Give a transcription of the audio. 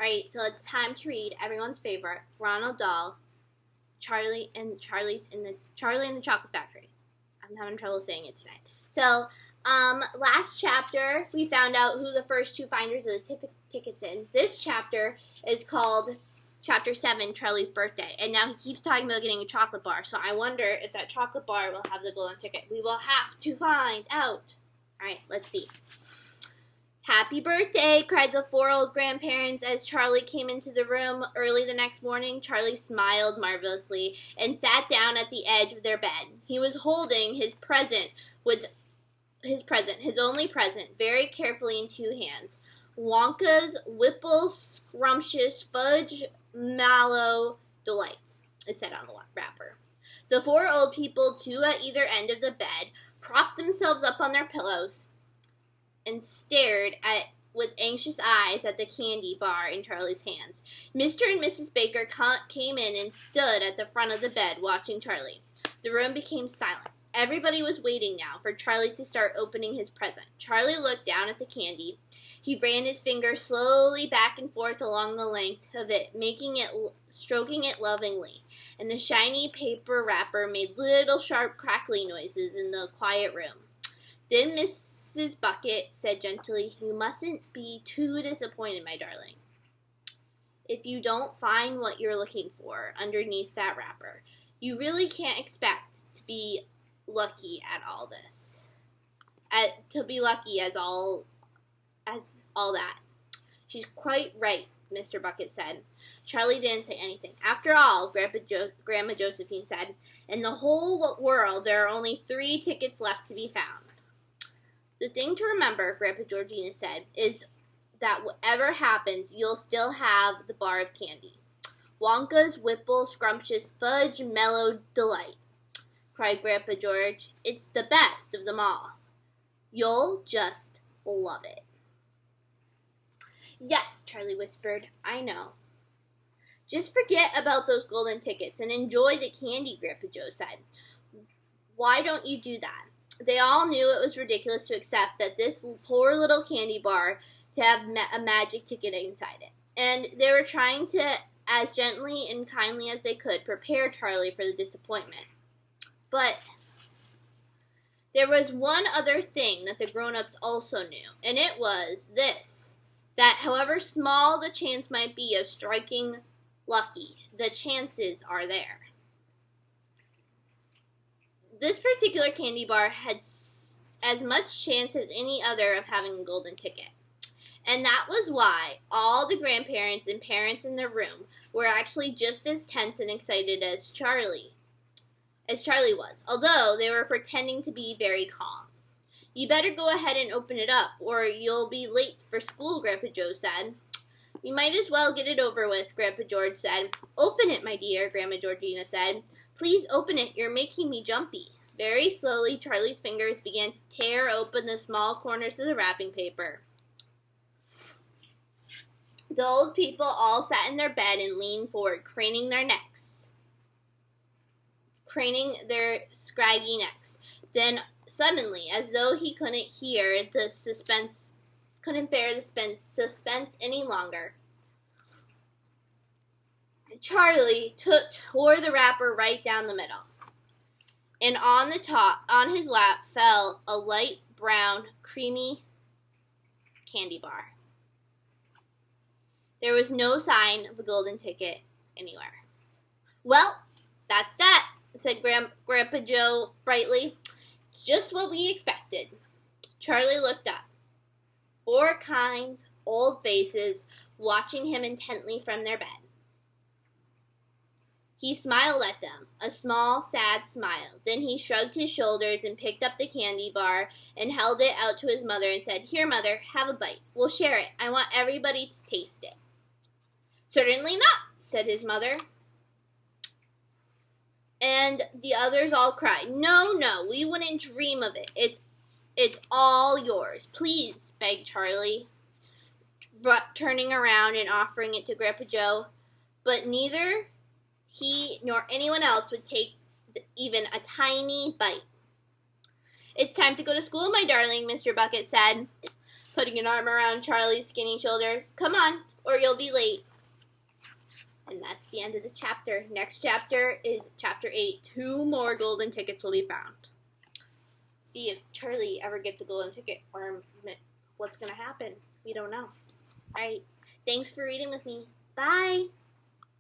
Alright, so it's time to read everyone's favorite, Ronald Dahl, Charlie and the Chocolate Factory. I'm having trouble saying it today. So, last chapter, we found out who the first two finders of the tickets in. This chapter is called Chapter 7, Charlie's Birthday. And now he keeps talking about getting a chocolate bar. So I wonder if that chocolate bar will have the golden ticket. We will have to find out. Alright, let's see. Happy birthday, cried the four old grandparents as Charlie came into the room early the next morning. Charlie smiled marvelously and sat down at the edge of their bed. He was holding his only present, very carefully in two hands. Wonka's Whipple Scrumptious Fudge Mallow Delight, it said on the wrapper. The four old people, two at either end of the bed, propped themselves up on their pillows and stared with anxious eyes at the candy bar in Charlie's hands. Mr. and Mrs. Baker came in and stood at the front of the bed watching Charlie. The room became silent. Everybody was waiting now for Charlie to start opening his present. Charlie looked down at the candy. He ran his finger slowly back and forth along the length of it, stroking it lovingly. And the shiny paper wrapper made little sharp crackly noises in the quiet room. Then Mrs. Bucket said gently, "You mustn't be too disappointed, my darling, if you don't find what you're looking for underneath that wrapper. You really can't expect to be lucky at all this. To be lucky as all that." "She's quite right," Mr. Bucket said. Charlie didn't say anything. "After all," Grandma Josephine said, "in the whole world there are only 3 tickets left to be found." "The thing to remember," Grandpa Georgina said, "is that whatever happens, you'll still have the bar of candy. Wonka's Whipple Scrumptious Fudge Mellow Delight," cried Grandpa George. "It's the best of them all. You'll just love it." "Yes," Charlie whispered, "I know." "Just forget about those golden tickets and enjoy the candy," Grandpa Joe said. "Why don't you do that?" They all knew it was ridiculous to accept that this poor little candy bar to have a magic ticket inside it. And they were trying to, as gently and kindly as they could, prepare Charlie for the disappointment. But there was one other thing that the grown-ups also knew, and it was this, that however small the chance might be of striking lucky, the chances are there. This particular candy bar had as much chance as any other of having a golden ticket. And that was why all the grandparents and parents in the room were actually just as tense and excited as Charlie was, although they were pretending to be very calm. "You better go ahead and open it up, or you'll be late for school," Grandpa Joe said. "We might as well get it over with," Grandpa George said. "Open it, my dear," Grandma Georgina said. "Please open it, you're making me jumpy." Very slowly, Charlie's fingers began to tear open the small corners of the wrapping paper. The old people all sat in their bed and leaned forward, craning their scraggy necks. Then, suddenly, as though he couldn't bear the suspense any longer, Charlie tore the wrapper right down the middle. And on his lap, fell a light brown, creamy candy bar. There was no sign of a golden ticket anywhere. "Well, that's that," said Grandpa Joe brightly. "It's just what we expected." Charlie looked up. 4 kind, old faces watching him intently from their bed. He smiled at them, a small, sad smile. Then he shrugged his shoulders and picked up the candy bar and held it out to his mother and said, "Here, Mother, have a bite. We'll share it. I want everybody to taste it." "Certainly not," said his mother. And the others all cried, No, we wouldn't dream of it. It's all yours. Please," begged Charlie, turning around and offering it to Grandpa Joe. But neither he nor anyone else would take even a tiny bite. "It's time to go to school, my darling," Mr. Bucket said, putting an arm around Charlie's skinny shoulders. "Come on, or you'll be late. And that's the end of the chapter. Next chapter is chapter 8. 2 more golden tickets will be found. See if Charlie ever gets a golden ticket or what's going to happen. We don't know. All right. Thanks for reading with me. Bye.